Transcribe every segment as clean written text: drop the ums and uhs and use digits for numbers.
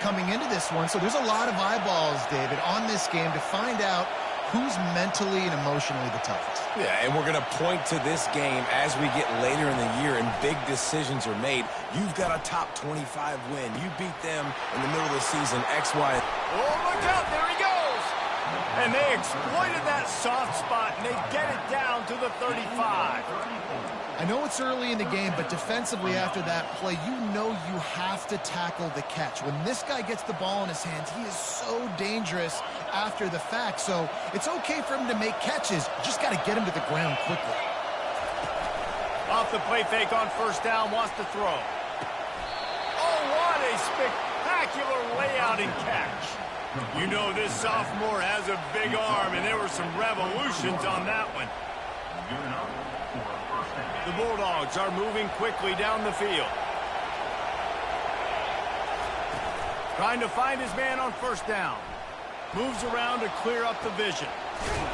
coming into this one, so there's a lot of eyeballs, David, on this game to find out who's mentally and emotionally the toughest. Yeah, and we're going to point to this game as we get later in the year and big decisions are made. You've got a top 25 win. You beat them in the middle of the season, X, Y. Oh, look out, there he goes. And they exploited that soft spot, and they get it down to the 35. I know it's early in the game, but defensively after that play, you know you have to tackle the catch. When this guy gets the ball in his hands, he is so dangerous after the fact. So it's okay for him to make catches. You just got to get him to the ground quickly. Off the play fake on first down, wants to throw. Oh, what a spectacular layout and catch. You know this sophomore has a big arm, and there were some revolutions on that one. The Bulldogs are moving quickly down the field. Trying to find his man on first down. Moves around to clear up the vision.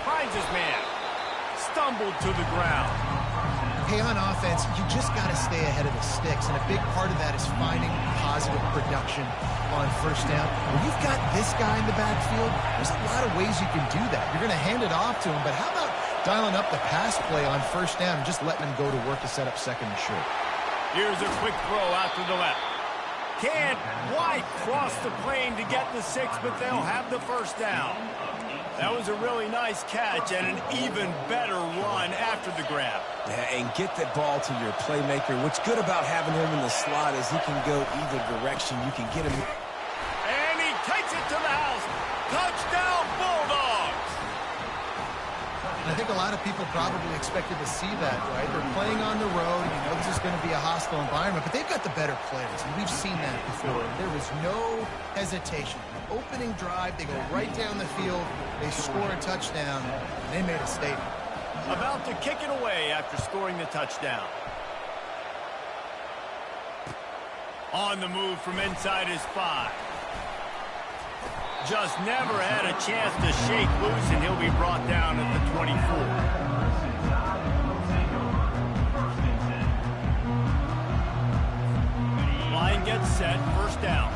Finds his man. Stumbled to the ground. Hey, on offense, you just got to stay ahead of the sticks, and a big part of that is finding positive production on first down. When you've got this guy in the backfield, there's a lot of ways you can do that. You're going to hand it off to him, but how about dialing up the pass play on first down and just letting him go to work to set up second and short? Here's a quick throw out to the left. Can't quite cross the plane to get the 6, but they'll have the first down. That was a really nice catch and an even better run after the grab. Yeah, and get that ball to your playmaker. What's good about having him in the slot is he can go either direction. You can get him. And he takes it to the house. Touchdown, Bulldogs! And I think a lot of people probably expected to see that, right? They're playing on the road, and you know this is going to be a hostile environment, but they've got the better players, and we've seen that before. There was no hesitation. Opening drive, they go right down the field, they score a touchdown, and they made a statement. About to kick it away after scoring the touchdown. On the move from inside his 5. Just never had a chance to shake loose, and he'll be brought down at the 24. Line gets set, first down.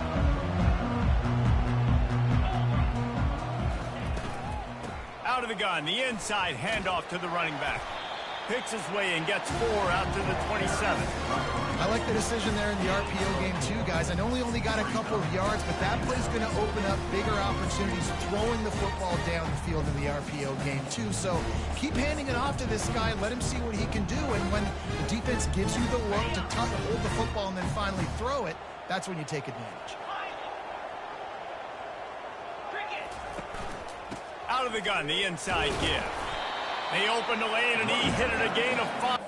Out of the gun, the inside handoff to the running back. Picks his way and gets 4 out to the 27. I like the decision there in the RPO game too, guys. I know we only got a couple of yards, but that play's going to open up bigger opportunities throwing the football down the field in the RPO game too. So keep handing it off to this guy. Let him see what he can do. And when the defense gives you the look to hold the football and then finally throw it, that's when you take advantage. Out of the gun, the inside give. They opened the lane, and he hit it a gain of 5.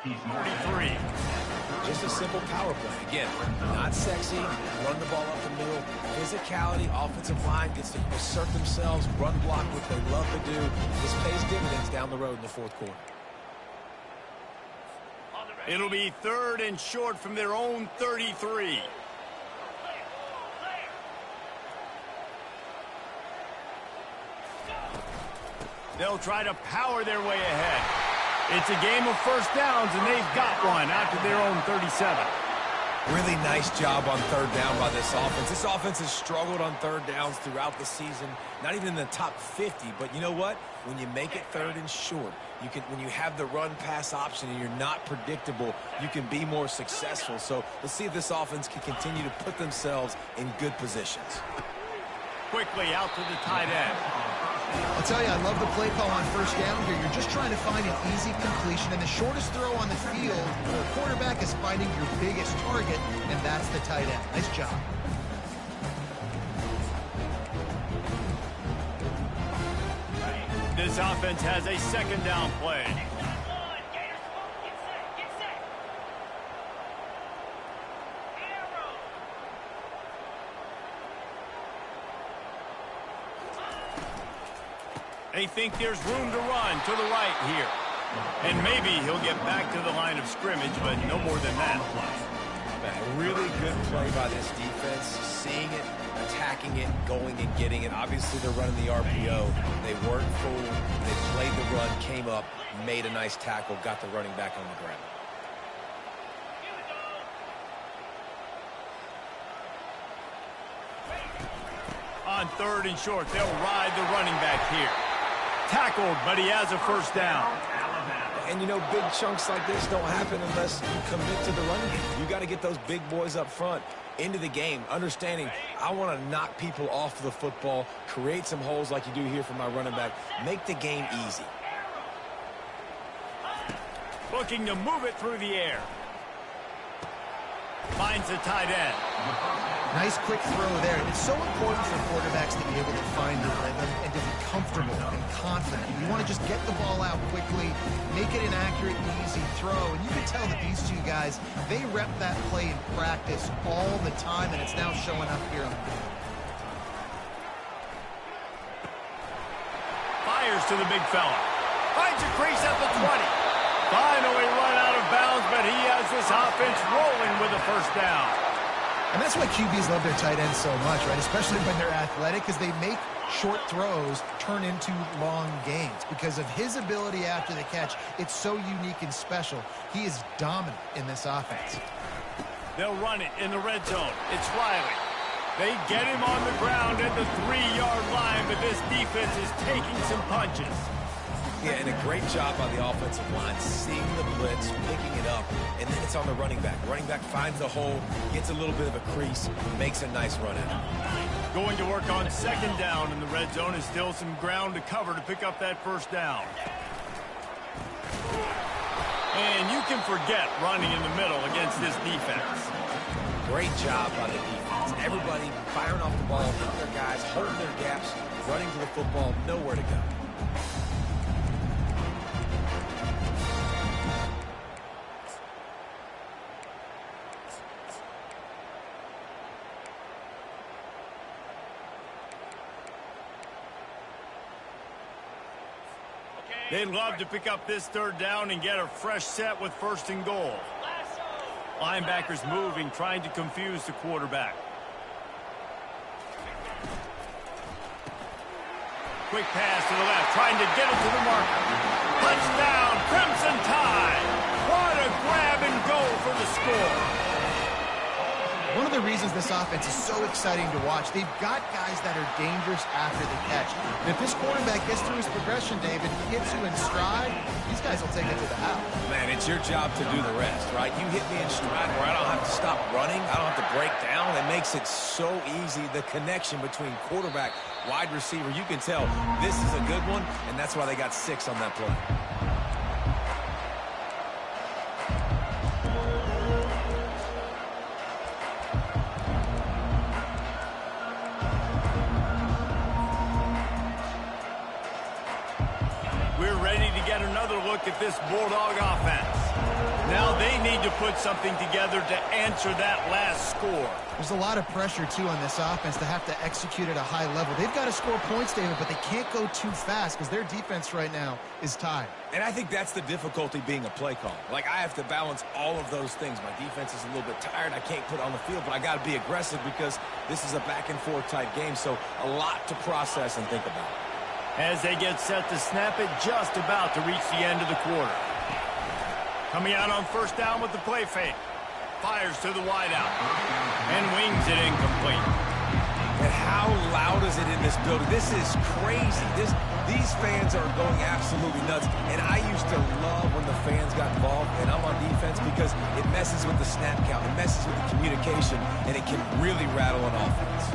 He's 43. Just a simple power play. Again, not sexy, run the ball up the middle. Physicality, offensive line gets to assert themselves, run block, what they love to do. This pays dividends down the road in the fourth quarter. It'll be 3rd and short from their own 33. They'll try to power their way ahead. It's a game of first downs, and they've got one out to their own 37. Really nice job on third down by this offense. This offense has struggled on third downs throughout the season. Not even in the top 50, but you know what? When you make it 3rd and short, when you have the run-pass option and you're not predictable, you can be more successful. So let's see if this offense can continue to put themselves in good positions. Quickly out to the tight end. I'll tell you, I love the play call on first down here. You're just trying to find an easy completion, and the shortest throw on the field for a quarterback is finding your biggest target, and that's the tight end. Nice job. This offense has a 2nd down play. They think there's room to run to the right here. And maybe he'll get back to the line of scrimmage, but no more than that. Man, really good play by this defense. Seeing it, attacking it, going and getting it. Obviously, they're running the RPO. They weren't fooled. They played the run, came up, made a nice tackle, got the running back on the ground. On 3rd and short, they'll ride the running back here. Tackled, but he has a first down. And, you know, big chunks like this don't happen unless you commit to the running game. You got to get those big boys up front into the game, understanding I want to knock people off the football, create some holes like you do here for my running back, make the game easy. Looking to move it through the air. Finds the tight end. Nice quick throw there. And it's so important for quarterbacks to be able to find the rhythm and to be comfortable and confident. You want to just get the ball out quickly, make it an accurate, easy throw. And you can tell that these two guys, they rep that play in practice all the time, and it's now showing up here on the field. Fires to the big fella. Finds a crease at the 20. Finally run out of bounds, but he has this offense rolling with a first down. And that's why QBs love their tight ends so much, right? Especially when they're athletic, because they make short throws turn into long gains. Because of his ability after the catch, it's so unique and special. He is dominant in this offense. They'll run it in the red zone. It's Riley. They get him on the ground at the 3-yard line, but this defense is taking some punches. Yeah, and a great job by the offensive line, seeing the blitz, picking it up, and then it's on the running back. Running back finds the hole, gets a little bit of a crease, makes a nice run out. Going to work on 2nd down in the red zone is still some ground to cover to pick up that first down. And you can forget running in the middle against this defense. Great job by the defense. Everybody firing off the ball, hitting their guys, holding their gaps, running to the football, nowhere to go. They'd love to pick up this 3rd down and get a fresh set with 1st and goal. Linebackers moving, trying to confuse the quarterback. Quick pass to the left, trying to get it to the marker. Touchdown, Crimson Tide. What a grab and go for the score. One of the reasons this offense is so exciting to watch, they've got guys that are dangerous after the catch. And if this quarterback gets through his progression, David, gets you in stride, these guys will take it to the house. Man, it's your job to do the rest, right? You hit me in stride where I don't have to stop running. I don't have to break down. It makes it so easy. The connection between quarterback, wide receiver, you can tell this is a good one, and that's why they got 6 on that play. Look at this Bulldog offense. Now they need to put something together to answer that last score. There's a lot of pressure, too, on this offense to have to execute at a high level. They've got to score points, David, but they can't go too fast because their defense right now is tired. And I think that's the difficulty being a play call. Like, I have to balance all of those things. My defense is a little bit tired. I can't put on the field, but I got to be aggressive because this is a back-and-forth type game, so a lot to process and think about. As they get set to snap it, just about to reach the end of the quarter. Coming out on 1st down with the play fake. Fires to the wideout. And wings it incomplete. And how loud is it in this building? This is crazy. These fans are going absolutely nuts. And I used to love when the fans got involved, and I'm on defense because it messes with the snap count. It messes with the communication, and it can really rattle an offense.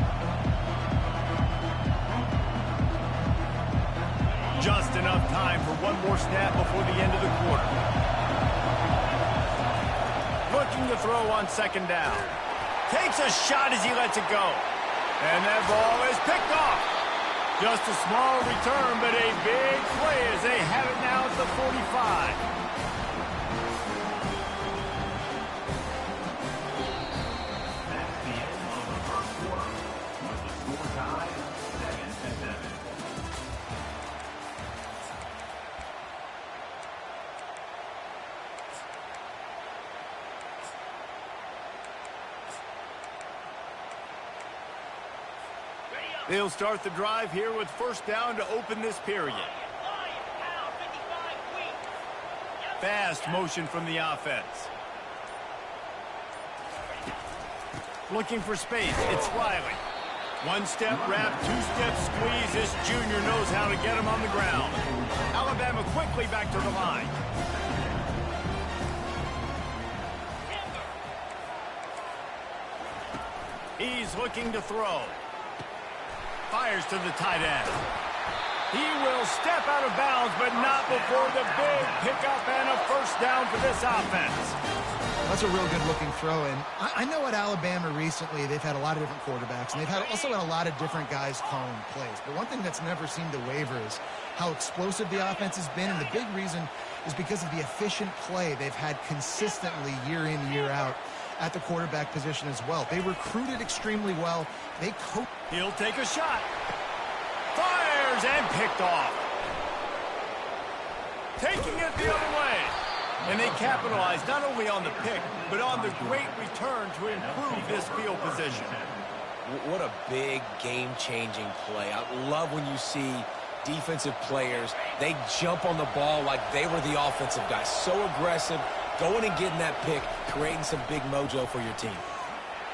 Just enough time for one more snap before the end of the quarter. Looking to throw on 2nd down. Takes a shot as he lets it go. And that ball is picked off. Just a small return, but a big play as they have it now at the 45. They'll start the drive here with first down to open this period. Fast motion from the offense. Looking for space. It's Riley. One-step wrap, two-step squeeze. This junior knows how to get him on the ground. Alabama quickly back to the line. He's looking to throw. Fires to the tight end. He will step out of bounds, but not before the big pickup and a first down for this offense. That's a real good-looking throw, and I know at Alabama recently they've had a lot of different quarterbacks, and they've also had a lot of different guys calling plays. But one thing that's never seemed to waver is how explosive the offense has been, and the big reason is because of the efficient play they've had consistently year in, year out at the quarterback position as well. They recruited extremely well. They coach. He'll take a shot. Fires and picked off. Taking it the other way. And they capitalized not only on the pick, but on the great return to improve this field position. What a big game-changing play. I love when you see defensive players, they jump on the ball like they were the offensive guys. So aggressive, going and getting that pick, creating some big mojo for your team.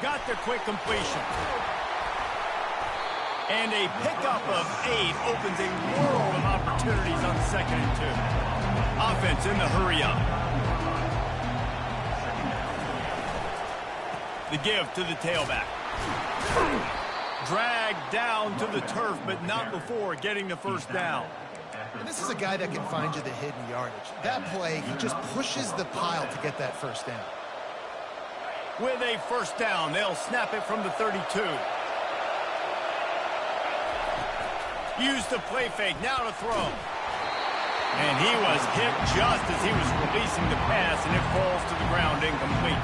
Got the quick completion. And a pickup of 8 opens a world of opportunities on 2nd and 2. Offense in the hurry-up. The give to the tailback. Dragged down to the turf, but not before getting the first down. And this is a guy that can find you the hidden yardage. That play, he just pushes the pile to get that first down. With a first down, they'll snap it from the 32. Use the play fake, now to throw. And he was hit just as he was releasing the pass, and it falls to the ground incomplete.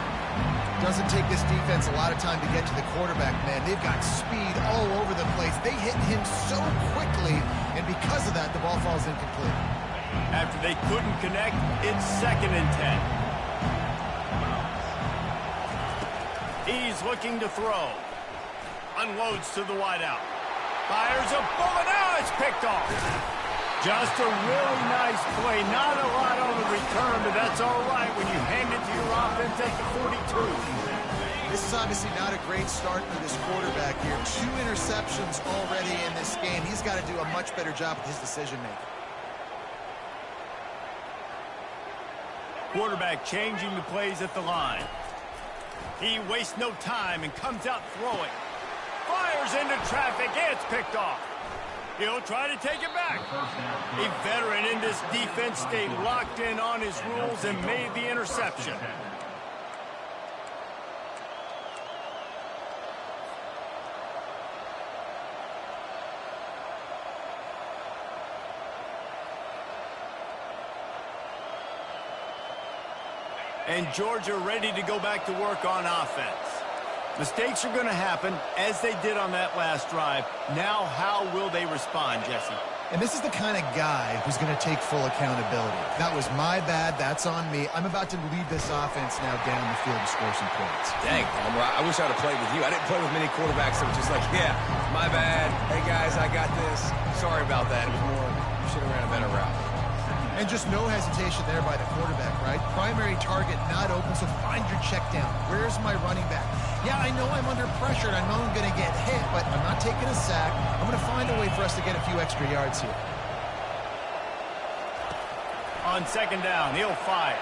Doesn't take this defense a lot of time to get to the quarterback, man. They've got speed all over the place. They hit him so quickly, and because of that, the ball falls incomplete. After they couldn't connect, it's 2nd and 10. He's looking to throw. Unloads to the wideout. Fires a bullet. Now it's picked off. Just a really nice play. Not a lot on the return, but that's all right when you hand it to your offense at the 42. This is obviously not a great start for this quarterback here. 2 interceptions already in this game. He's got to do a much better job with his decision-making. Quarterback changing the plays at the line. He wastes no time and comes out throwing. Fires into traffic. It's picked off. He'll try to take it back. A veteran in this defense stayed locked in on his rules and made the interception. And Georgia ready to go back to work on offense. Mistakes are going to happen, as they did on that last drive. Now, how will they respond, Jesse? And this is the kind of guy who's going to take full accountability. That was my bad. That's on me. I'm about to lead this offense now down the field to score some points. Dang, Palmer, I wish I'd have played with you. I didn't play with many quarterbacks that were just like, yeah, my bad. Hey, guys, I got this. Sorry about that. It was more, you should have ran a better route. And just no hesitation there by the quarterback, right? Primary target not open, so find your check down. Where's my running back? Yeah, I know I'm under pressure, and I know I'm going to get hit, but I'm not taking a sack. I'm going to find a way for us to get a few extra yards here. On 2nd down, he'll fire.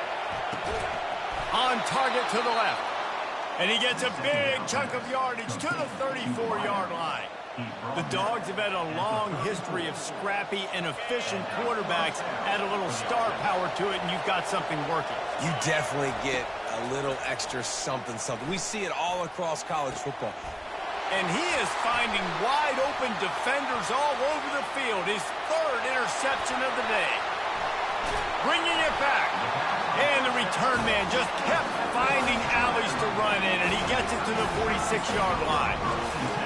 On target to the left. And he gets a big chunk of yardage to the 34-yard line. The Dogs have had a long history of scrappy and efficient quarterbacks. Add a little star power to it, and you've got something working. You definitely get a little extra something. We see it all across college football. And he is finding wide-open defenders all over the field. His 3rd interception of the day. Bringing it back. And the return man just kept finding alleys to run in, and he gets it to the 46-yard line.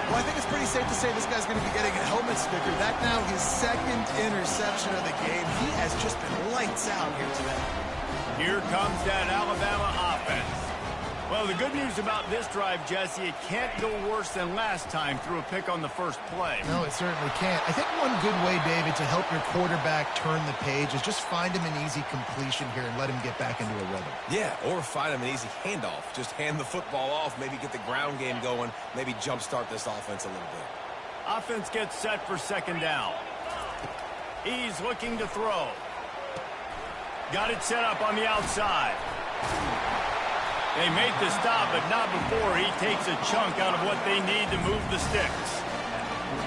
Well, I think it's pretty safe to say this guy's going to be getting a helmet sticker. That now his 2nd interception of the game. He has just been lights out here today. Here comes that Alabama offense. Well, the good news about this drive, Jesse, it can't go worse than last time through a pick on the first play. No, it certainly can't. I think one good way, David, to help your quarterback turn the page is just find him an easy completion here and let him get back into a rhythm. Yeah, or find him an easy handoff. Just hand the football off, maybe get the ground game going, maybe jumpstart this offense a little bit. Offense gets set for second down. He's looking to throw. Got it set up on the outside. They make the stop, but not before he takes a chunk out of what they need to move the sticks.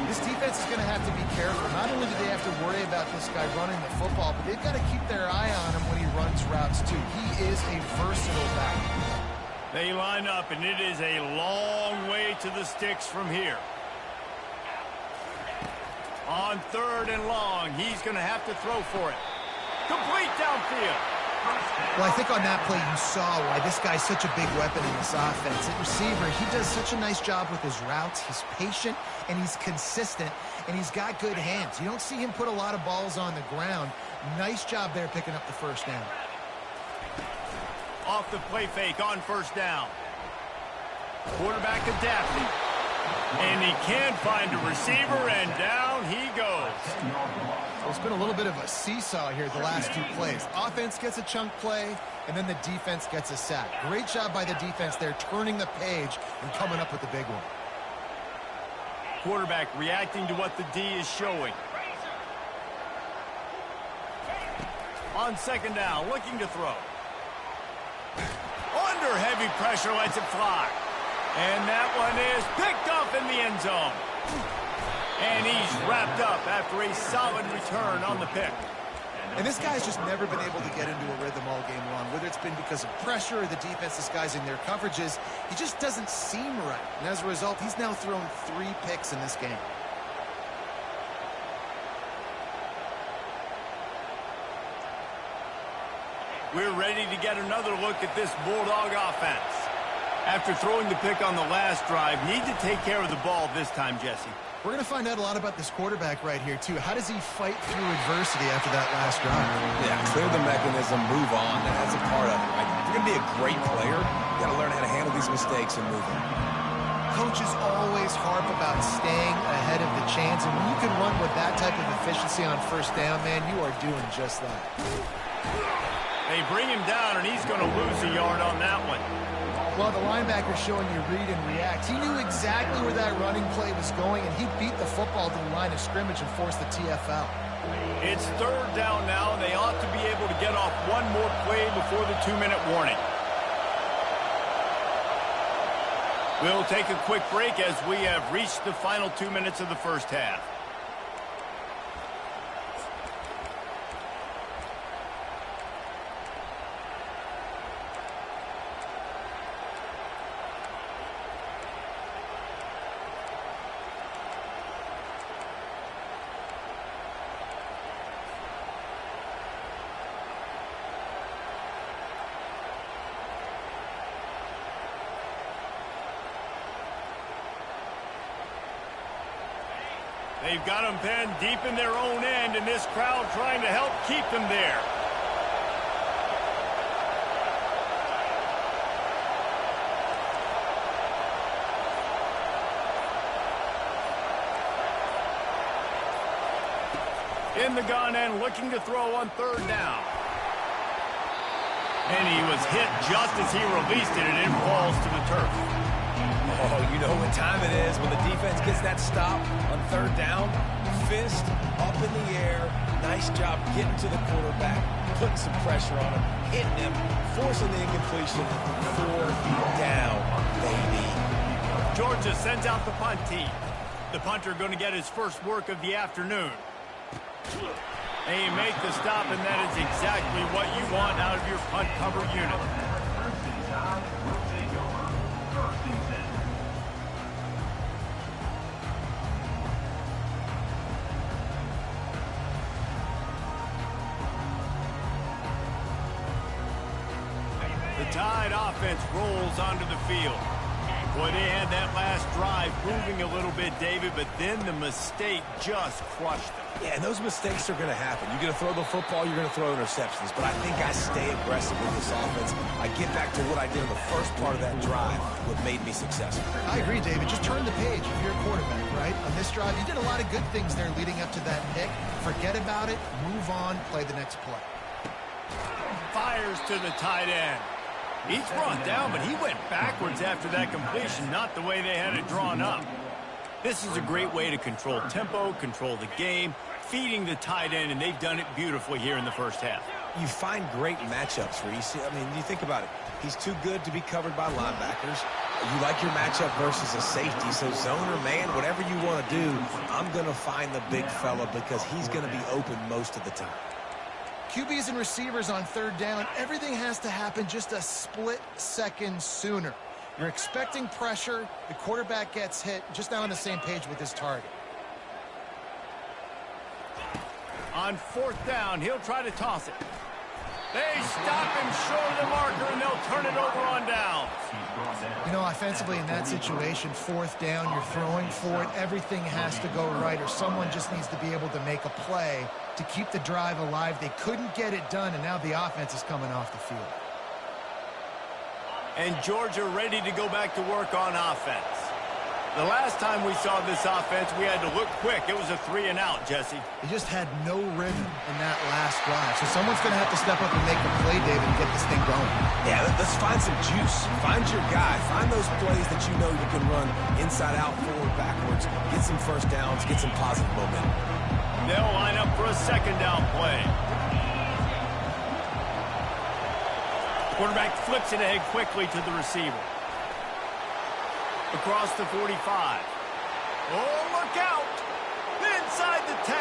This defense is going to have to be careful. Not only do they have to worry about this guy running the football, but they've got to keep their eye on him when he runs routes, too. He is a versatile back. They line up, and it is a long way to the sticks from here. On third and long, he's going to have to throw for it. Complete downfield. Well, I think on that play you saw why this guy's such a big weapon in this offense. At receiver, he does such a nice job with his routes. He's patient, and he's consistent, and he's got good hands. You don't see him put a lot of balls on the ground. Nice job there picking up the first down. Off the play fake on first down. Quarterback adapting. And he can find a receiver, and down he goes. Well, it's been a little bit of a seesaw here the last two plays. Offense gets a chunk play, and then the defense gets a sack. Great job by the defense there, turning the page and coming up with the big one. Quarterback reacting to what the D is showing. On second down, looking to throw. Under heavy pressure, lets it fly. And that one is picked off in the end zone. And he's wrapped up after a solid return on the pick. And this guy's just never been able to get into a rhythm all game long. Whether it's been because of pressure or the defense disguising their coverages, he just doesn't seem right. And as a result, he's now thrown 3 picks in this game. We're ready to get another look at this Bulldog offense. After throwing the pick on the last drive, need to take care of the ball this time, Jesse. We're going to find out a lot about this quarterback right here, too. How does he fight through adversity after that last drive? Yeah, clear the mechanism, move on. That's a part of it, right? If you're going to be a great player, you got to learn how to handle these mistakes and move on. Coaches always harp about staying ahead of the chains, and when you can run with that type of efficiency on first down, man, you are doing just that. They bring him down, and he's going to lose a yard on that one. Well, the linebacker's showing you read and react. He knew exactly where that running play was going, and he beat the football to the line of scrimmage and forced the TFL. It's third down now, and they ought to be able to get off one more play before the 2-minute warning. We'll take a quick break as we have reached the final 2 minutes of the first half. They've got them pinned deep in their own end, and this crowd trying to help keep them there. In the gun and looking to throw on third down. And he was hit just as he released it, and it falls to the turf. Oh, you know what time it is when the defense gets that stop on third down. Fist up in the air. Nice job getting to the quarterback, putting some pressure on him, hitting him, forcing the incompletion. 4 down, baby. Georgia sends out the punt team. The punter going to get his first work of the afternoon. They make the stop, and that is exactly what you want out of your punt cover unit. The Tide offense rolls onto the field. Boy, they had that last drive moving a little bit, David, but then the mistake just crushed them. Yeah, and those mistakes are going to happen. You're going to throw the football, you're going to throw interceptions. But I think I stay aggressive with this offense. I get back to what I did in the first part of that drive, what made me successful. I agree, David. Just turn the page if you're a quarterback, right? On this drive, you did a lot of good things there leading up to that pick. Forget about it, move on, play the next play. Fires to the tight end. He's brought down, but he went backwards after that completion, not the way they had it drawn up. This is a great way to control tempo, control the game, feeding the tight end, and they've done it beautifully here in the first half. You find great matchups where you see, I mean, you think about it. He's too good to be covered by linebackers. You like your matchup versus a safety, so zone or man, whatever you want to do, I'm going to find the big fella because he's going to be open most of the time. QBs and receivers on third down, everything has to happen just a split second sooner. You're expecting pressure, the quarterback gets hit, just not on the same page with his target. On fourth down, he'll try to toss it. They stop him short of the marker, and they'll turn it over on downs. You know, offensively in that situation, fourth down, you're throwing for it, everything has to go right, or someone just needs to be able to make a play to keep the drive alive. They couldn't get it done, and now the offense is coming off the field. And Georgia ready to go back to work on offense. The last time we saw this offense, we had to look quick. It was a 3-and-out, Jesse. They just had no rhythm in that last drive. So someone's going to have to step up and make a play, David, and get this thing going. Yeah, let's find some juice. Find your guy. Find those plays that you know you can run inside out, forward, backwards. Get some first downs. Get some positive momentum. They'll line up for a second down play. Quarterback flips it ahead quickly to the receiver. Across the 45. Oh, look out! Inside the 10.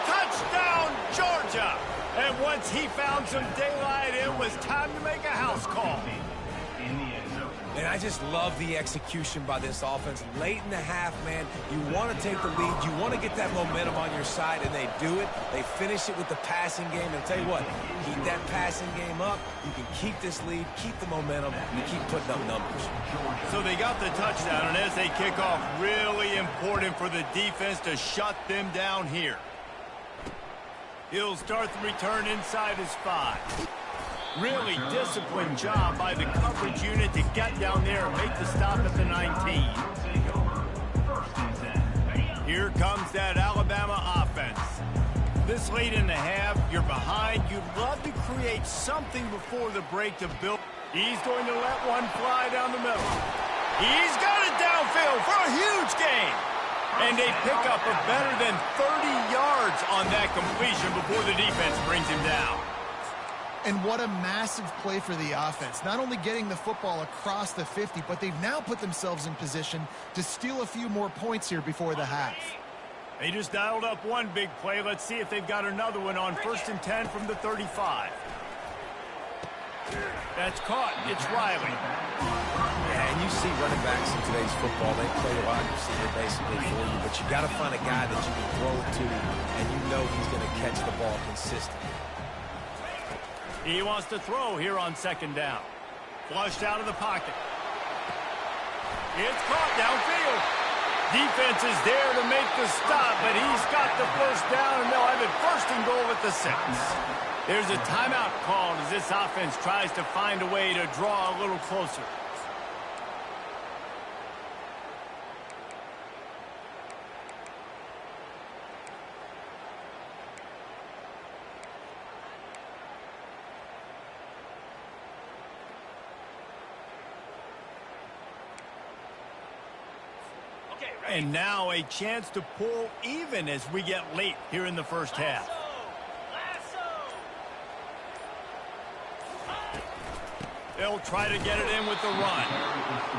Touchdown, Georgia! And once he found some daylight, it was time to make a house call. And I just love the execution by this offense. Late in the half, man, you want to take the lead. You want to get that momentum on your side, and they do it. They finish it with the passing game. And I'll tell you what, keep that passing game up. You can keep this lead, keep the momentum, and keep putting up numbers. So they got the touchdown, and as they kick off, really important for the defense to shut them down here. He'll start the return inside his 5. Really disciplined job by the coverage unit to get down there and make the stop at the 19. Here comes that Alabama offense. This late in the half, you're behind. You'd love to create something before the break to build. He's going to let one fly down the middle. He's got it downfield for a huge gain. And they pick up a better than 30 yards on that completion before the defense brings him down. And what a massive play for the offense. Not only getting the football across the 50, but they've now put themselves in position to steal a few more points here before the half. They just dialed up one big play. Let's see if they've got another one on 1st and 10 from the 35. That's caught. It's Riley. Yeah, and you see running backs in today's football, they play a wide receiver basically for you, but you got to find a guy that you can throw it to, and you know he's going to catch the ball consistently. He wants to throw here on 2nd down. Flushed out of the pocket. It's caught downfield. Defense is there to make the stop, but he's got the first down, and they'll have it 1st and goal at the 6. There's a timeout called as this offense tries to find a way to draw a little closer. And now a chance to pull even as we get late here in the first half. They'll try to get it in with the run.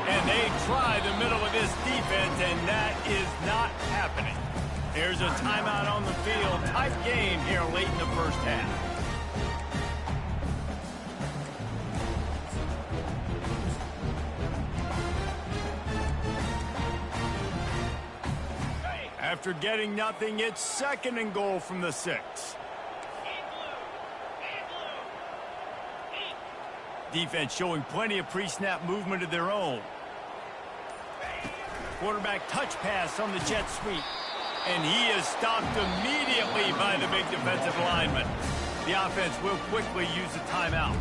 And they try the middle of this defense, and that is not happening. There's a timeout on the field. Tight game here late in the first half. After getting nothing, it's 2nd and goal from the 6. Defense showing plenty of pre-snap movement of their own. Quarterback touch pass on the jet sweep. And he is stopped immediately by the big defensive lineman. The offense will quickly use a timeout.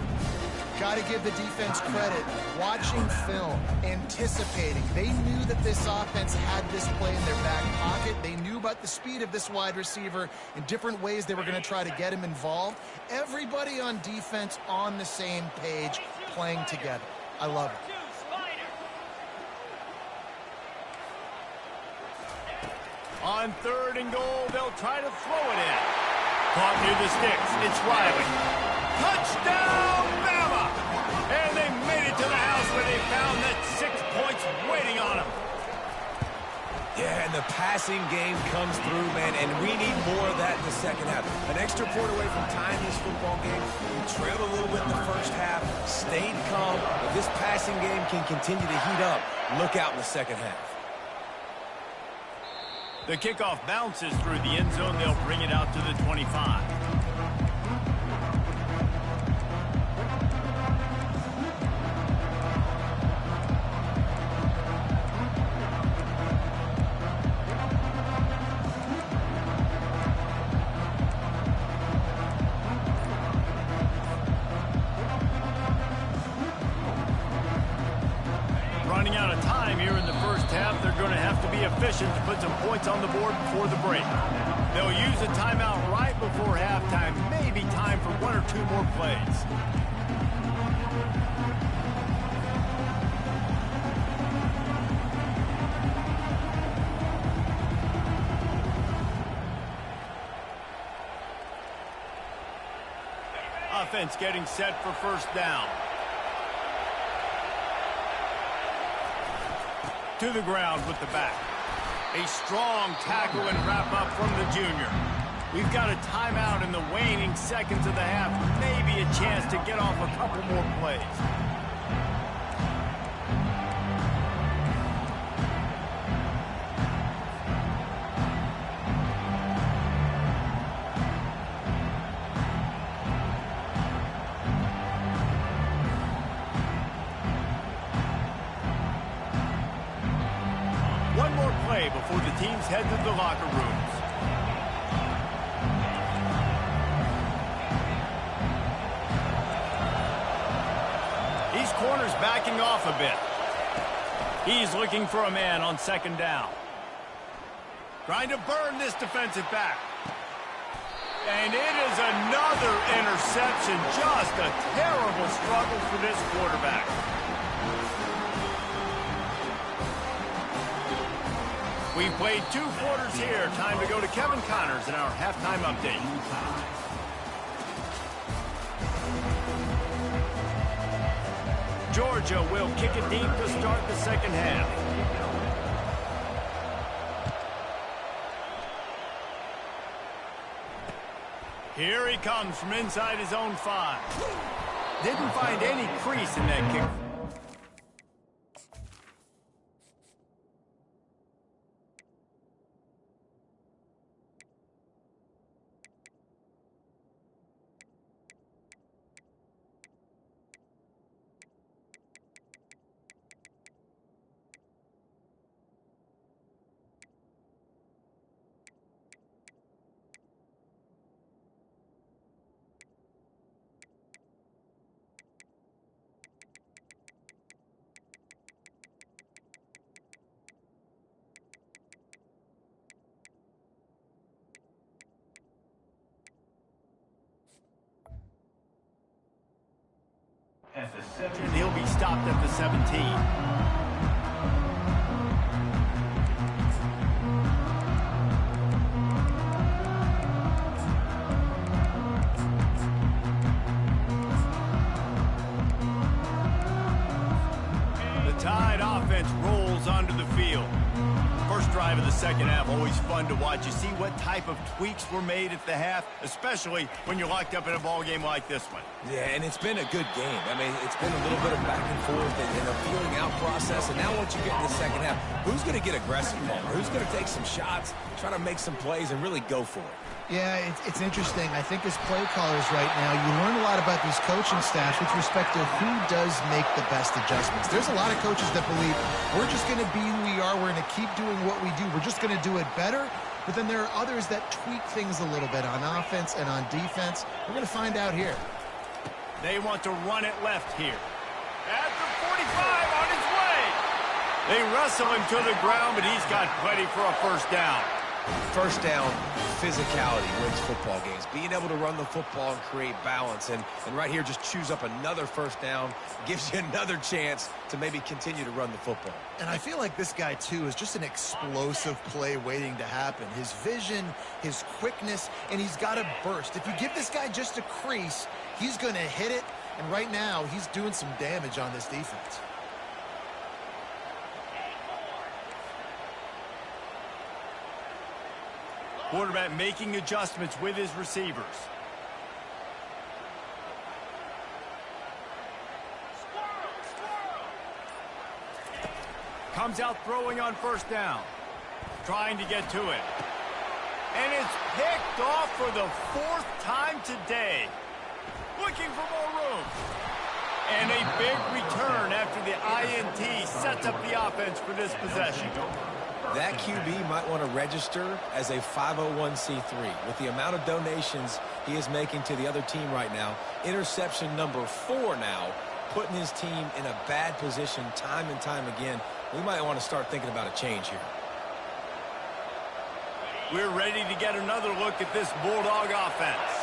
Got to give the defense credit. Watching film, anticipating. They knew that this offense had this play in their back pocket. They knew about the speed of this wide receiver in different ways they were going to try to get him involved. Everybody on defense on the same page, playing together. I love it. On 3rd and goal, they'll try to throw it in. Caught near the sticks. It's Riley. Touchdown, Bama! And they made it to the house where they found that 6 points waiting on them. Yeah, and the passing game comes through, man, and we need more of that in the second half. An extra point away from tying this football game. We trailed a little bit in the first half, stayed calm. If this passing game can continue to heat up, look out in the second half. The kickoff bounces through the end zone. They'll bring it out to the 25. Running out of time here in the first half. They're going to have to be efficient to put some points on the board before the break. They'll use a timeout right before halftime. Maybe time for 1 or 2 more plays. Offense getting set for first down. To the ground with the back. A strong tackle and wrap up from the junior. We've got a timeout in the waning seconds of the half. Maybe a chance to get off a couple more plays. One more play before the teams head to the locker rooms. These corners backing off a bit. He's looking for a man on 2nd down. Trying to burn this defensive back. And it is another interception. Just a terrible struggle for this quarterback. We've played 2 quarters here. Time to go to Kevin Connors in our halftime update. Georgia will kick it deep to start the second half. Here he comes from inside his own 5. Didn't find any crease in that kick. And he'll be stopped at the 17. The Tide offense rolls onto the field. First drive. drive of the second half, always fun to watch. You see what type of tweaks were made at the half, especially when you're locked up in a ball game like this one. Yeah, and it's been a good game. I mean, it's been a little bit of back and forth and a feeling out process. And now once you get in the second half, who's going to get aggressive, Palmer? Who's going to take some shots, try to make some plays, and really go for it? Yeah, it's interesting. I think as play callers right now, you learn a lot about these coaching staffs with respect to who does make the best adjustments. There's a lot of coaches that believe we're just going to be who we are. We're going to keep doing what we do. We're just going to do it better. But then there are others that tweak things a little bit on offense and on defense. We're going to find out here. They want to run it left here. At the 45 on his way. They wrestle him to the ground, but he's got plenty for a first down. First down, physicality wins football games. Being able to run the football and create balance. And right here, just choose up another first down. Gives you another chance to maybe continue to run the football. And I feel like this guy, too, is just an explosive play waiting to happen. His vision, his quickness, and he's got a burst. If you give this guy just a crease, he's going to hit it. And right now, he's doing some damage on this defense. Quarterback making adjustments with his receivers. Comes out throwing on first down. Trying to get to it. And it's picked off for the 4th time today. Looking for more room. And a big return after the INT sets up the offense for this possession. That QB might want to register as a 501c3. With the amount of donations he is making to the other team right now, interception number 4 now, putting his team in a bad position time and time again. We might want to start thinking about a change here. We're ready to get another look at this Bulldog offense.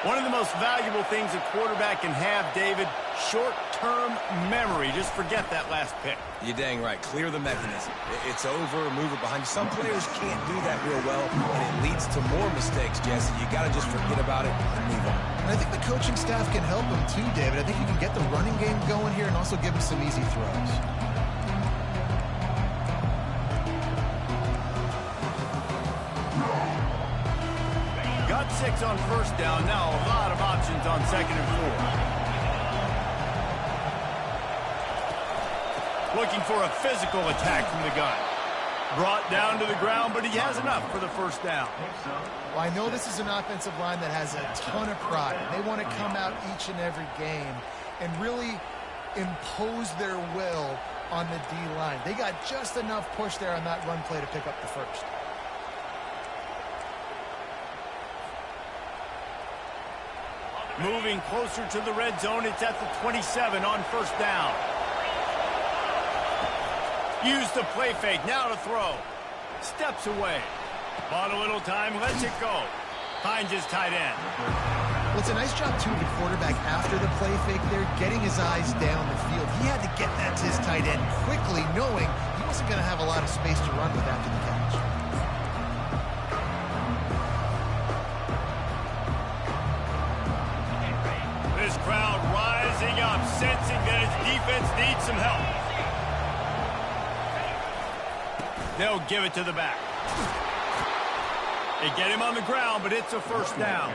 One of the most valuable things a quarterback can have, David, short-term memory. Just forget that last pick. You're dang right. Clear the mechanism. It's over, move it behind you. Some players can't do that real well, and it leads to more mistakes, Jesse. You got to just forget about it and move on. And I think the coaching staff can help him too, David. I think you can get the running game going here and also give him some easy throws. Got 6 on first down. Now a lot of options on 2nd and 4. Looking for a physical attack from the gun. Brought down to the ground, but he has enough for the first down. Well, I know this is an offensive line that has a ton of pride. They want to come out each and every game and really impose their will on the D-line. They got just enough push there on that run play to pick up the first. Moving closer to the red zone, it's at the 27 on first down. Use the play fake, now to throw. Steps away. Bought a little time, lets it go. Finds his tight end. Well, it's a nice job, too, of the quarterback after the play fake there, getting his eyes down the field. He had to get that to his tight end quickly, knowing he wasn't going to have a lot of space to run with after the catch. This crowd rising up, sensing that his defense needs some help. They'll give it to the back. They get him on the ground, but it's a first down.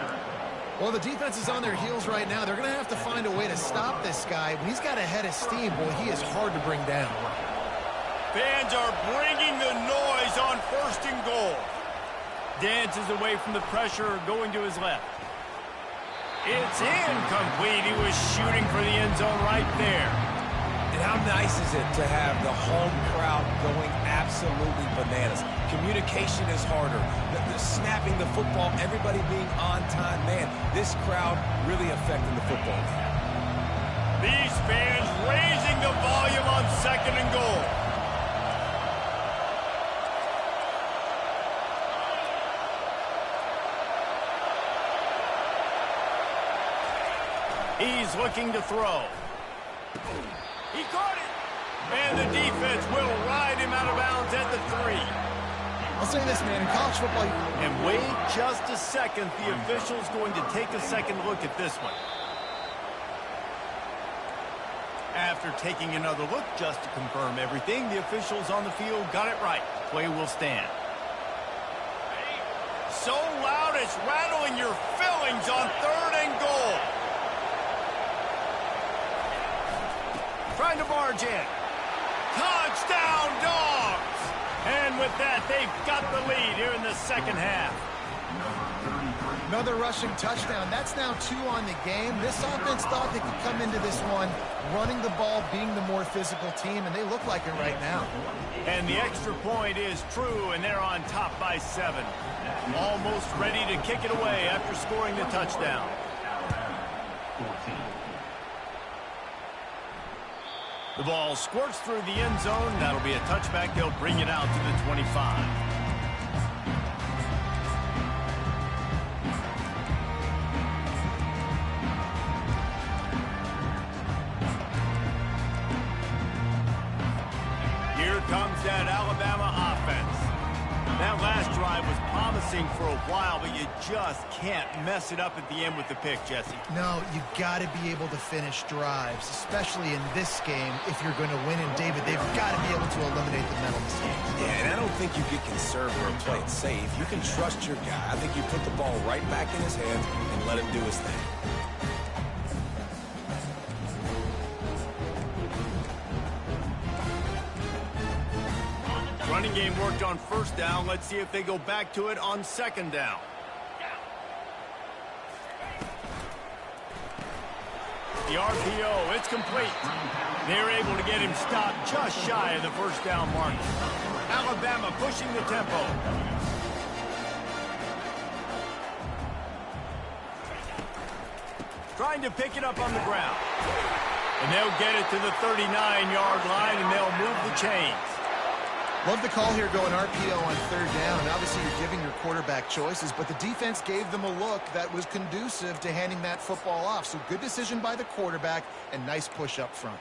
Well, the defense is on their heels right now. They're going to have to find a way to stop this guy. When he's got a head of steam, boy, he is hard to bring down. Fans are bringing the noise on 1st and goal. Dances away from the pressure, going to his left. It's incomplete. He was shooting for the end zone right there. And how nice is it to have the home crowd going absolutely bananas? Communication is harder. The snapping the football, everybody being on time. Man, this crowd really affecting the football game. These fans raising the volume on 2nd and goal. He's looking to throw. He caught it. And the defense will ride him out of bounds at the 3. I'll say this, man, in college football... And wait just a second. The official's going to take a second look at this one. After taking another look just to confirm everything, the officials on the field got it right. Play will stand. So loud it's rattling your fillings on 3rd and goal. Trying to barge in. Touchdown, Dogs! And with that, they've got the lead here in the second half. Another rushing touchdown. That's now 2 on the game. This offense thought they could come into this one running the ball, being the more physical team, and they look like it right now. And the extra point is true, and they're on top by 7. Almost ready to kick it away after scoring the touchdown. The ball squirts through the end zone. That'll be a touchback. They'll bring it out to the 25. Here comes that Alabama offense. That last drive was promising for a while, but you just can't mess it up at the end with the pick, Jesse. No, you got to be able to finish drives, especially in this game. If you're going to win, and David, they've got to be able to eliminate the mental mistakes. Yeah, and I don't think you get conservative or play it safe. You can trust your guy. I think you put the ball right back in his hands and let him do his thing. Running game worked on 1st down. Let's see if they go back to it on 2nd down. The RPO, it's complete. They're able to get him stopped just shy of the 1st down mark. Alabama pushing the tempo. Trying to pick it up on the ground. And they'll get it to the 39-yard line, and they'll move the chains. Love the call here going RPO on 3rd down. And obviously, you're giving your quarterback choices, but the defense gave them a look that was conducive to handing that football off. So good decision by the quarterback and nice push up front.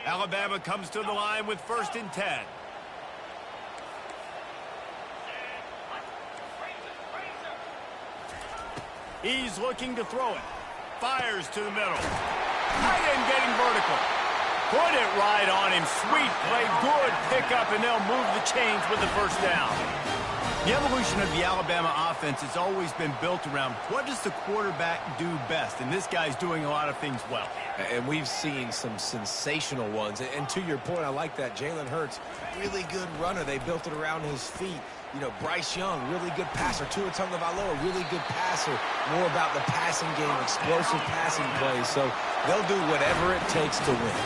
Alabama comes to the line with 1st and 10. He's looking to throw it. Fires to the middle. Tight end getting vertical. Put it right on him. Sweet play. Good pickup, and they'll move the chains with the 1st down. The evolution of the Alabama offense has always been built around what does the quarterback do best, and this guy's doing a lot of things well. And we've seen some sensational ones. And to your point, I like that. Jalen Hurts, really good runner. They built it around his feet. You know, Bryce Young, really good passer. Tua Tagovailoa, really good passer. More about the passing game, explosive passing plays. So they'll do whatever it takes to win.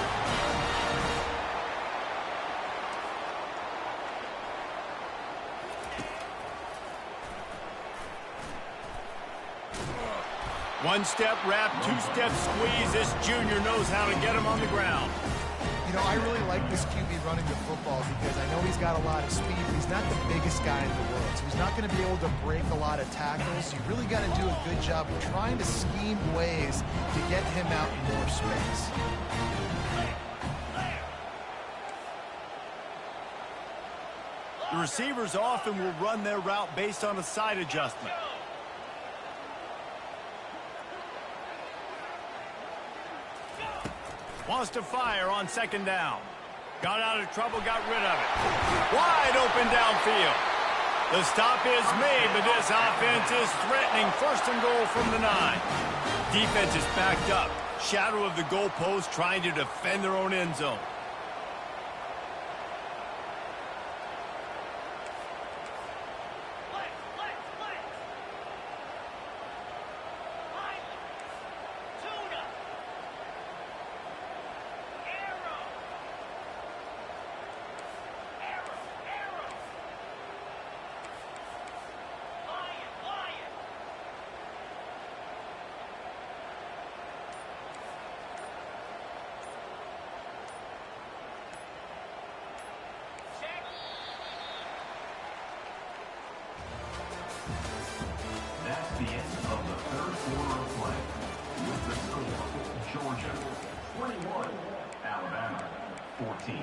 One-step wrap, two-step squeeze. This junior knows how to get him on the ground. You know, I really like this QB running the football because I know he's got a lot of speed, but he's not the biggest guy in the world. So he's not going to be able to break a lot of tackles. You really got to do a good job of trying to scheme ways to get him out in more space. The receivers often will run their route based on a side adjustment. Wants to fire on 2nd down. Got out of trouble, got rid of it. Wide open downfield. The stop is made, but this offense is threatening 1st and goal from the 9. Defense is backed up. Shadow of the goalpost trying to defend their own end zone. That's the end of the 3rd quarter of play. With the score, Georgia 21, Alabama 14.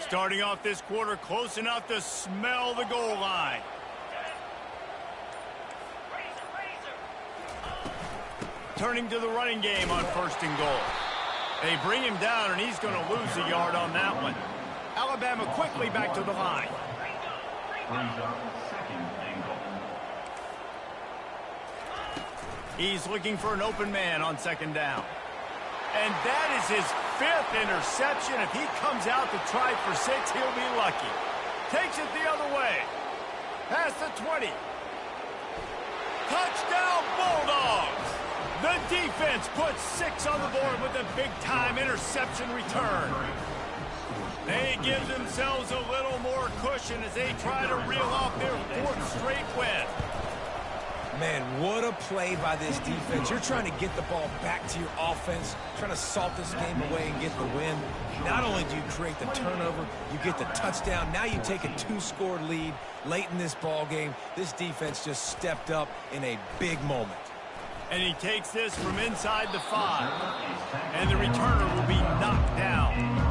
Starting off this quarter close enough to smell the goal line. Turning to the running game on 1st and goal. They bring him down, and he's going to lose a yard on that one. Alabama quickly back to the line. Brings up 2nd and goal. He's looking for an open man on 2nd down. And that is his 5th interception. If he comes out to try for 6, he'll be lucky. Takes it the other way. Past the 20. Touchdown, Bulldogs! The defense puts 6 on the board with a big-time interception return. They give themselves a little more cushion as they try to reel off their 4th straight win. Man, what a play by this defense. You're trying to get the ball back to your offense, trying to salt this game away and get the win. Not only do you create the turnover, you get the touchdown. Now you take a 2-score lead late in this ball game. This defense just stepped up in a big moment. And he takes this from inside the 5. And the returner will be knocked down.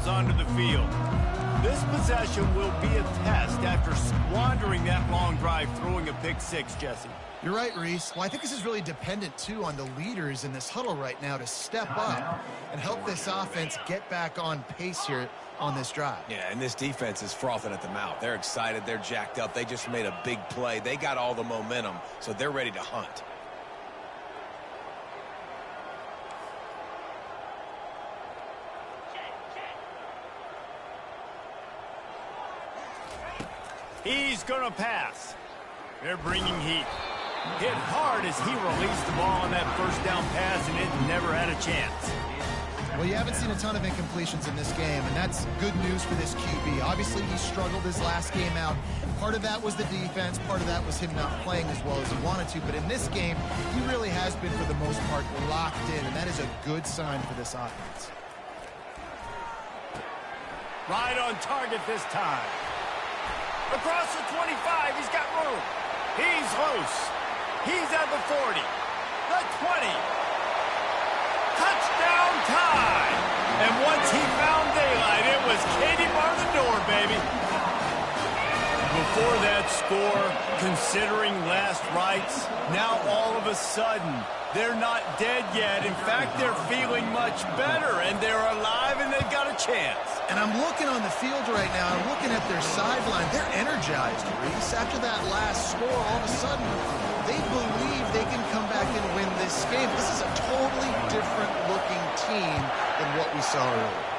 Onto the field. This possession will be a test after squandering that long drive throwing a pick 6, Jesse. You're right, Reese. Well, I think this is really dependent, too, on the leaders in this huddle right now to step up and help this offense get back on pace here on this drive. Yeah, and this defense is frothing at the mouth. They're excited. They're jacked up. They just made a big play. They got all the momentum, so they're ready to hunt. He's going to pass. They're bringing heat. Hit hard as he released the ball on that 1st down pass, and it never had a chance. Well, you haven't seen a ton of incompletions in this game, and that's good news for this QB. Obviously, he struggled his last game out. Part of that was the defense. Part of that was him not playing as well as he wanted to. But in this game, he really has been, for the most part, locked in, and that is a good sign for this offense. Right on target this time. Across the 25, he's got room. He's loose. He's at the 40. The 20. Touchdown time. And once he found daylight, it was Katie bar the door, baby. Before that score, considering last rites, now all of a sudden, they're not dead yet. In fact, they're feeling much better, and they're alive, and they've got a chance. And I'm looking on the field right now. I'm looking at their sideline. They're energized, Reese. After that last score, all of a sudden, they believe they can come back and win this game. This is a totally different-looking team than what we saw earlier.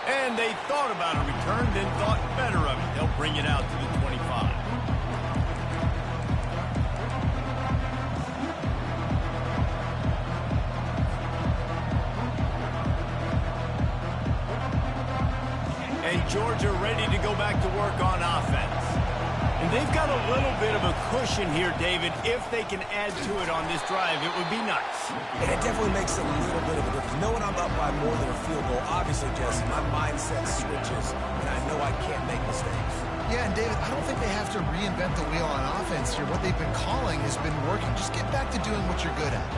And they thought about a return, then thought better of it. They'll bring it out to the 25. And Georgia ready to go back to work on offense. And they've got a little bit of a cushion here, David. If they can add to it on this drive, it would be nice. And it definitely makes a little bit of a difference. Knowing I'm up by more than a field goal, obviously, Jesse, my mindset switches, and I know I can't make mistakes. Yeah, and David, I don't think they have to reinvent the wheel on offense here. What they've been calling has been working. Just get back to doing what you're good at.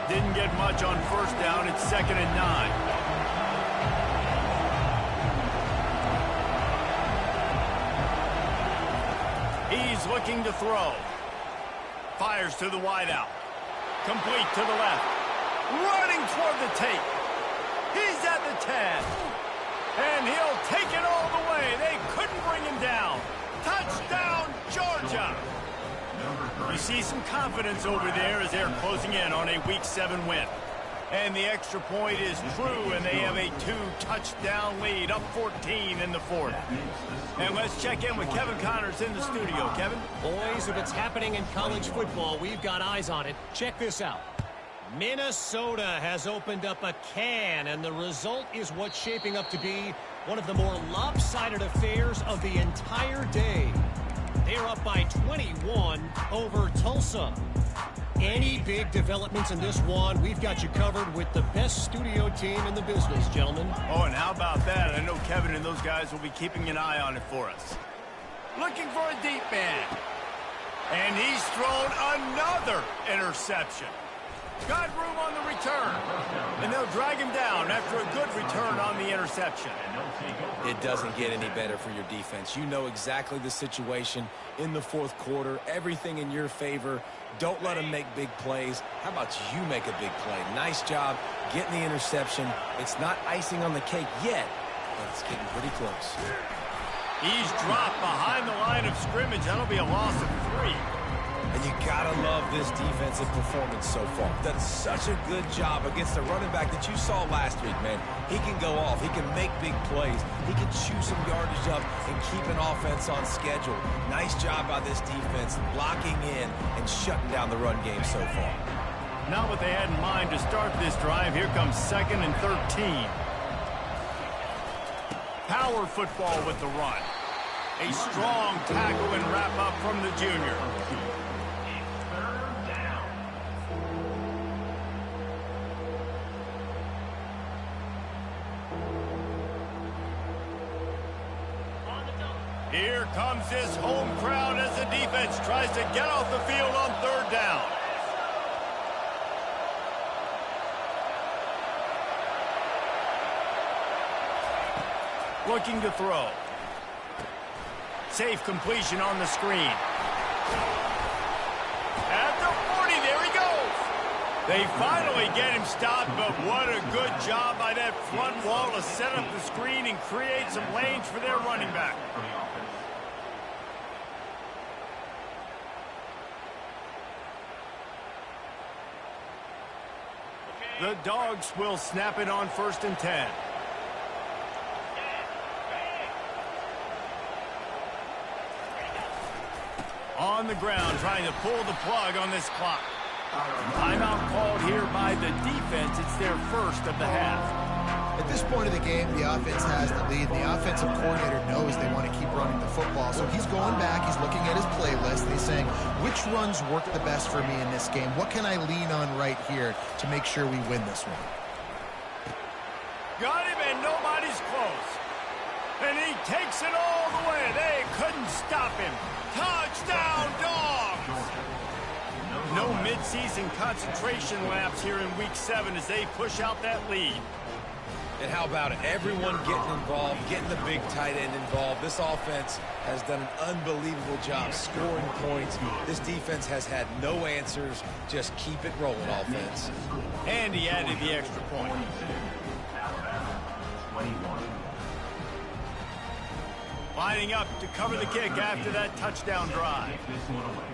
Didn't get much on 1st down. It's 2nd and 9. He's looking to throw. Fires to the wideout. Complete to the left. Running toward the tape. He's at the 10. And he'll take it all the way. They couldn't bring him down. Touchdown, Georgia. You see some confidence over there as they're closing in on a Week 7 win. And the extra point is true, and they have a 2-touchdown lead, up 14 in the 4th. And let's check in with Kevin Connors in the studio. Kevin? Boys, if it's happening in college football, we've got eyes on it. Check this out. Minnesota has opened up a can, and the result is what's shaping up to be one of the more lopsided affairs of the entire day. They are up by 21 over Tulsa. Any big developments in this one, we've got you covered with the best studio team in the business, gentlemen. Oh, and how about that? I know Kevin and those guys will be keeping an eye on it for us. Looking for a deep man. And he's thrown another interception. Got room on the return. And they'll drag him down after a good return on the interception. It doesn't get any better for your defense. You know exactly the situation in the fourth quarter. Everything in your favor. Don't let them make big plays. How about you make a big play? Nice job getting the interception. It's not icing on the cake yet, but it's getting pretty close. He's dropped behind the line of scrimmage. That'll be a loss of 3. And you gotta love this defensive performance so far. Done such a good job against the running back that you saw last week, man. He can go off. He can make big plays. He can chew some yardage up and keep an offense on schedule. Nice job by this defense locking in and shutting down the run game so far. Not what they had in mind to start this drive. Here comes 2nd and 13. Power football with the run. A strong tackle and wrap up from the junior. Here comes his home crowd as the defense tries to get off the field on 3rd down. Looking to throw. Safe completion on the screen. At the 40, there he goes. They finally get him stopped, but what a good job by that front wall to set up the screen and create some lanes for their running back. The Dogs will snap it on 1st and 10. On the ground, trying to pull the plug on this clock. Timeout called here by the defense. It's their first of the half. At this point of the game, the offense has the lead. The offensive coordinator knows they want to keep running the football. So he's going back, he's looking at his playlist, and he's saying, which runs work the best for me in this game? What can I lean on right here to make sure we win this one? Got him, and nobody's close. And he takes it all the way. They couldn't stop him. Touchdown, Dogs! No midseason concentration laps here in Week 7 as they push out that lead. And how about it? Everyone getting involved, getting the big tight end involved. This offense has done an unbelievable job scoring points. This defense has had no answers. Just keep it rolling, offense. And he added the extra point. Alabama, 21. Lining up to cover the kick after that touchdown drive. This one away.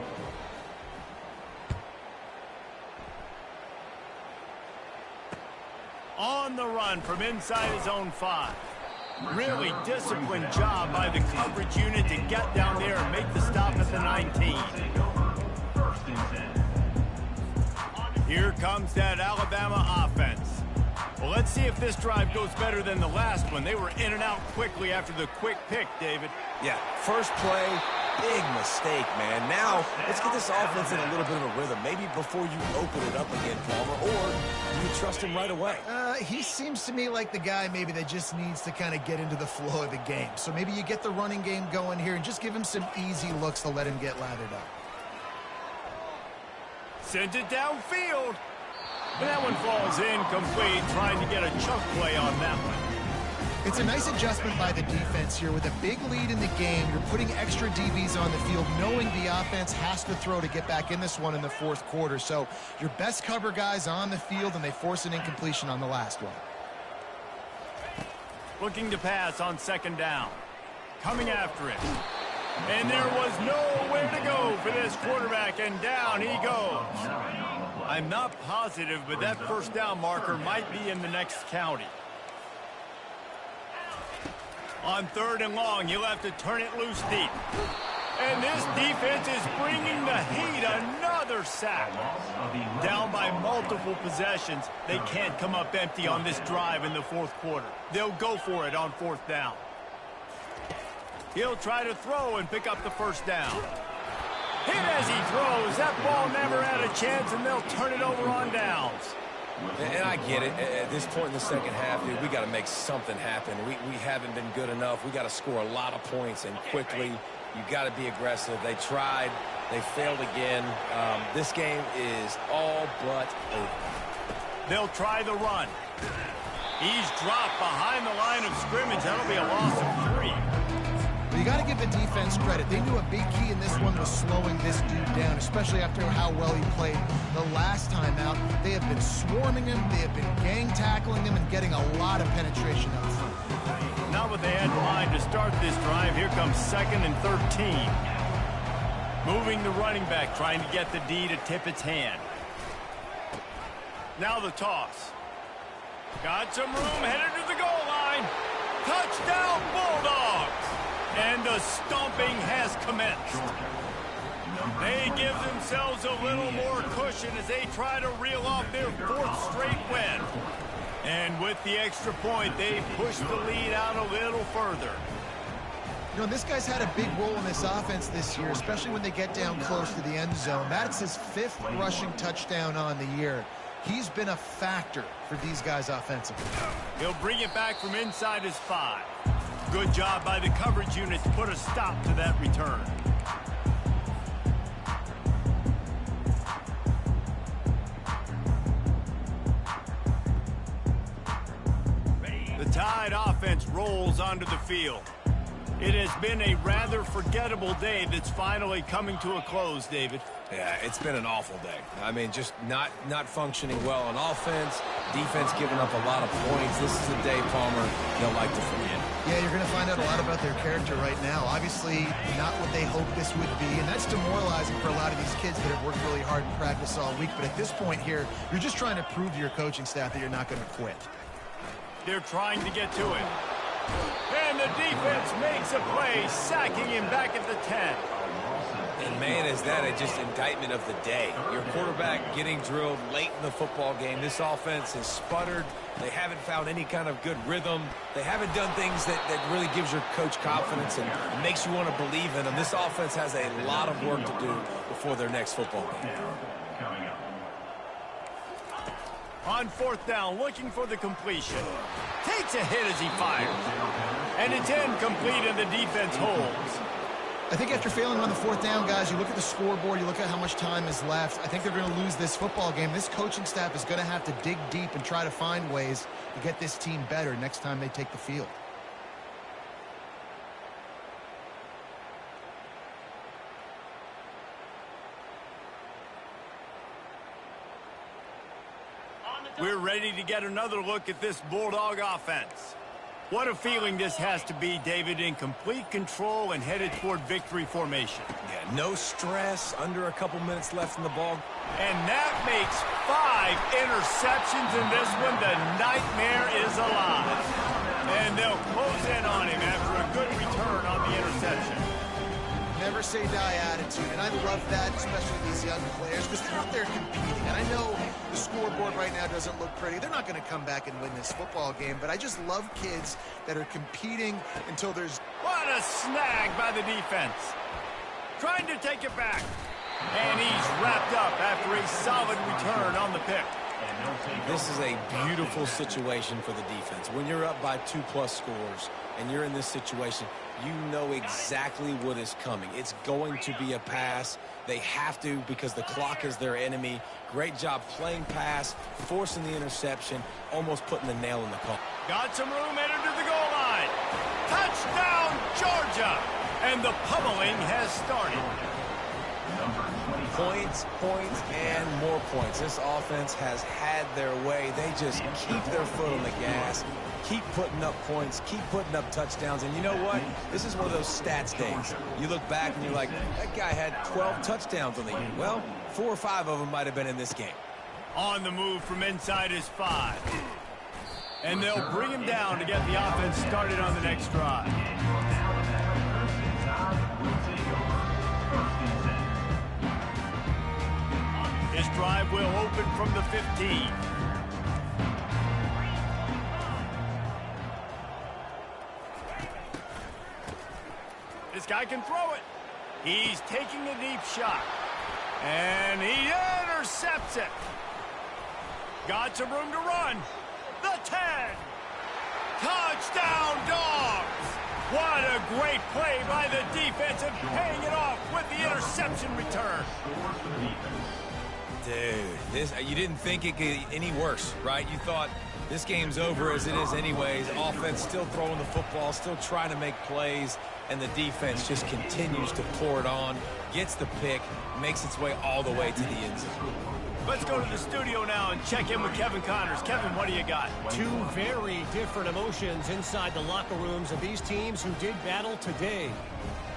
On the run from inside his own 5. Really disciplined job by the coverage unit to get down there and make the stop at the 19. 1st and 10. Here comes that Alabama offense. Well, let's see if this drive goes better than the last one. They were in and out quickly after the quick pick, David. Yeah, first play, big mistake, man. Now, let's get this offense in a little bit of a rhythm. Maybe before you open it up again, Palmer, or you trust him right away. He seems to me like the guy maybe that just needs to kind of get into the flow of the game. So maybe you get the running game going here and just give him some easy looks to let him get lathered up. Sends it downfield. And that one falls incomplete, trying to get a chunk play on that one. It's a nice adjustment by the defense here. With a big lead in the game, you're putting extra DBs on the field, knowing the offense has to throw to get back in this one in the 4th quarter. So your best cover guys on the field, and they force an incompletion on the last one. Looking to pass on 2nd down. Coming after it. And there was nowhere to go for this quarterback, and down he goes. I'm not positive, but that 1st down marker might be in the next county. On 3rd and long, you'll have to turn it loose deep. And this defense is bringing the heat. Another sack. Down by multiple possessions. They can't come up empty on this drive in the 4th quarter. They'll go for it on 4th down. He'll try to throw and pick up the first down. Hit as he throws. That ball never had a chance, and they'll turn it over on downs. And I get it. At this point in the second half, dude, we got to make something happen. We haven't been good enough. We got to score a lot of points and quickly. You got to be aggressive. They tried. They failed again. This game is all but over. They'll try the run. He's dropped behind the line of scrimmage. That'll be a loss of 3. Well, you got to give the defense credit. They knew a big key in this one was slowing this dude down, especially after how well he played the last time out. They have been swarming him. They have been gang tackling him and getting a lot of penetration up front. Not what they had in mind to start this drive. Here comes 2nd and 13. Moving the running back, trying to get the D to tip its hand. Now the toss. Got some room, headed to the goal line. Touchdown, Bulldogs! And the stomping has commenced. They give themselves a little more cushion as they try to reel off their 4th straight win. And with the extra point, they push the lead out a little further. You know, this guy's had a big role in this offense this year, especially when they get down close to the end zone. That's his 5th rushing touchdown on the year. He's been a factor for these guys offensively. He'll bring it back from inside his 5. Good job by the coverage unit to put a stop to that return. The Tide offense rolls onto the field. It has been a rather forgettable day that's finally coming to a close, David. Yeah, it's been an awful day. I mean, just not functioning well on offense, defense giving up a lot of points. This is a day, Palmer, they'll like to forget. Yeah, you're going to find out a lot about their character right now. Obviously, not what they hoped this would be, and that's demoralizing for a lot of these kids that have worked really hard in practice all week. But at this point here, you're just trying to prove to your coaching staff that you're not going to quit. They're trying to get to it. And the defense makes a play, sacking him back at the 10. And, man, is that just indictment of the day. Your quarterback getting drilled late in the football game. This offense has sputtered. They haven't found any kind of good rhythm. They haven't done things that really gives your coach confidence and makes you want to believe in them. This offense has a lot of work to do before their next football game. On 4th down, looking for the completion. Takes a hit as he fires. And it's incomplete, and the defense holds. I think after failing on the 4th down, guys, you look at the scoreboard, you look at how much time is left. I think they're going to lose this football game. This coaching staff is going to have to dig deep and try to find ways to get this team better next time they take the field. We're ready to get another look at this Bulldog offense. What a feeling this has to be, David, in complete control and headed toward victory formation. Yeah, no stress, under a couple minutes left in the ball. And that makes 5 interceptions in this one. The nightmare is alive. And they'll close in on him after a good return on the interception. Never say die attitude, and I love that, especially these young players, because they're out there competing. And I know the scoreboard right now doesn't look pretty. They're not going to come back and win this football game, but I just love kids that are competing until there's... What a snag by the defense. Trying to take it back. And he's wrapped up after a solid return on the pick. This is a beautiful situation for the defense. When you're up by 2+ scores and you're in this situation, you know exactly what is coming. It's going to be a pass. They have to because the clock is their enemy. Great job playing pass, forcing the interception, almost putting the nail in the coffin. Got some room headed to the goal line. Touchdown, Georgia! And the pummeling has started. Points, and more points. This offense has had their way. They just keep their foot on the gas, keep putting up points, keep putting up touchdowns. And you know what? This is one of those stats days. You look back and you're like, that guy had 12 touchdowns on the year. Well, 4 or 5 of them might have been in this game. On the move from inside his 5. And they'll bring him down to get the offense started on the next drive. This drive will open from the 15. guy can throw it. He's taking a deep shot. And he intercepts it. Got some room to run. The 10. Touchdown, Dogs. What a great play by the defense and paying it off with the interception return. Dude, you didn't think it could get any worse, right? You thought this game's over as it is anyways. Offense still throwing the football, still trying to make plays, and the defense just continues to pour it on, gets the pick, makes its way all the way to the end zone. Let's go to the studio now and check in with Kevin Connors. Kevin, what do you got? Two very different emotions inside the locker rooms of these teams who did battle today.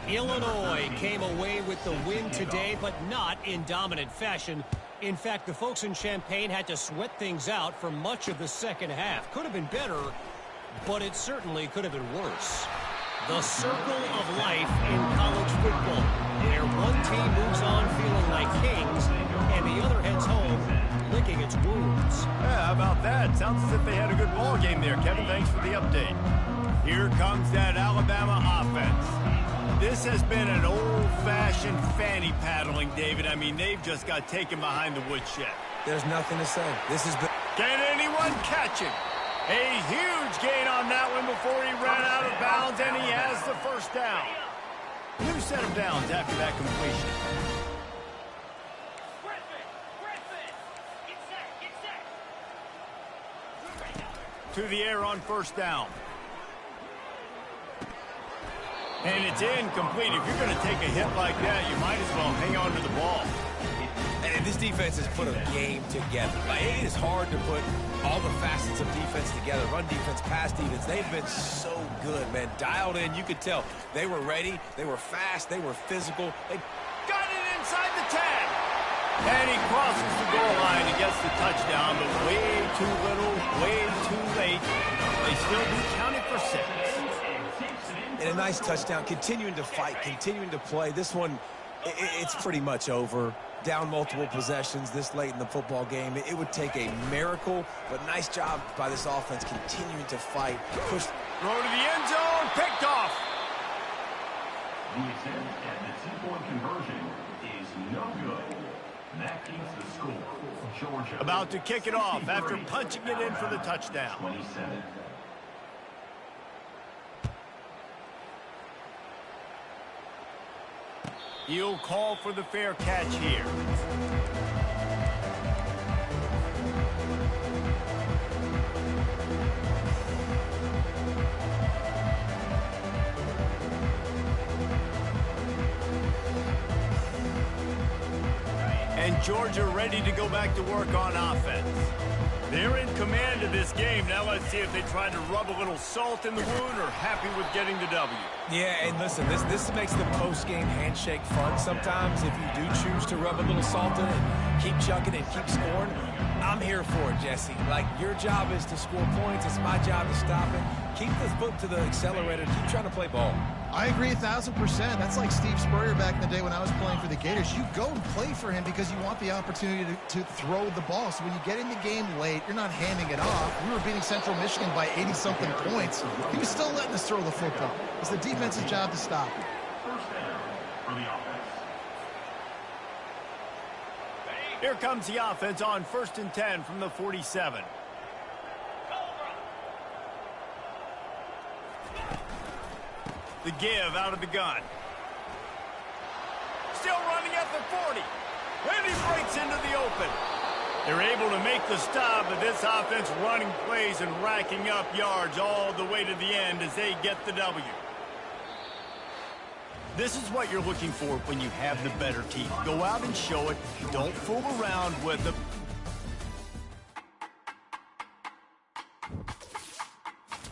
Illinois came away with the win today, but not in dominant fashion. In fact, the folks in Champaign had to sweat things out for much of the second half. Could have been better, but it certainly could have been worse. The circle of life in college football, where one team moves on feeling like kings, and the other heads home licking its wounds. Yeah, how about that? Sounds as if they had a good ball game there. Kevin, thanks for the update. Here comes that Alabama offense. This has been an old-fashioned fanny paddling, David. I mean, they've just got taken behind the woodshed. There's nothing to say. This is the... Can anyone catch him? A huge gain on that one before he ran out of bounds, and he has the first down. New set of downs after that completion. To the air on first down. And it's incomplete. If you're going to take a hit like that, you might as well hang on to the ball. And this defense has put a game together. It is hard to put all the facets of defense together. Run defense, pass defense. They've been so good, man. Dialed in. You could tell they were ready. They were fast. They were physical. They got it inside the 10. And he crosses the goal line and gets the touchdown, but way too little, way too late. They still do count it for 6. And a nice touchdown. Continuing to fight, continuing to play. This one, it's pretty much over. Down multiple possessions this late in the football game. It would take a miracle, but nice job by this offense continuing to fight. Push. Throw to the end zone, picked off. The attempt at the 2-point conversion is no good. That keeps the score. Georgia. About to kick it off after punching it in for the touchdown. 27. He'll call for the fair catch here. And Georgia ready to go back to work on offense. They're in command of this game. Now let's see if they try to rub a little salt in the wound or happy with getting the W. Yeah, and listen, this makes the post-game handshake fun. Sometimes if you do choose to rub a little salt in it, keep chucking and keep scoring, I'm here for it, Jesse. Like, your job is to score points. It's my job to stop it. Keep the foot to the accelerator. Keep trying to play ball. I agree 1,000%. That's like Steve Spurrier back in the day when I was playing for the Gators. You go and play for him because you want the opportunity to throw the ball. So when you get in the game late, you're not handing it off. We were beating Central Michigan by 80-something points. He was still letting us throw the football. It's the defense's job to stop it. First down for the offense. Here comes the offense on 1st and 10 from the 47. The give out of the gun. Still running at the 40. And he breaks into the open. They're able to make the stop, but this offense running plays and racking up yards all the way to the end as they get the W. This is what you're looking for when you have the better team. Go out and show it. Don't fool around with them.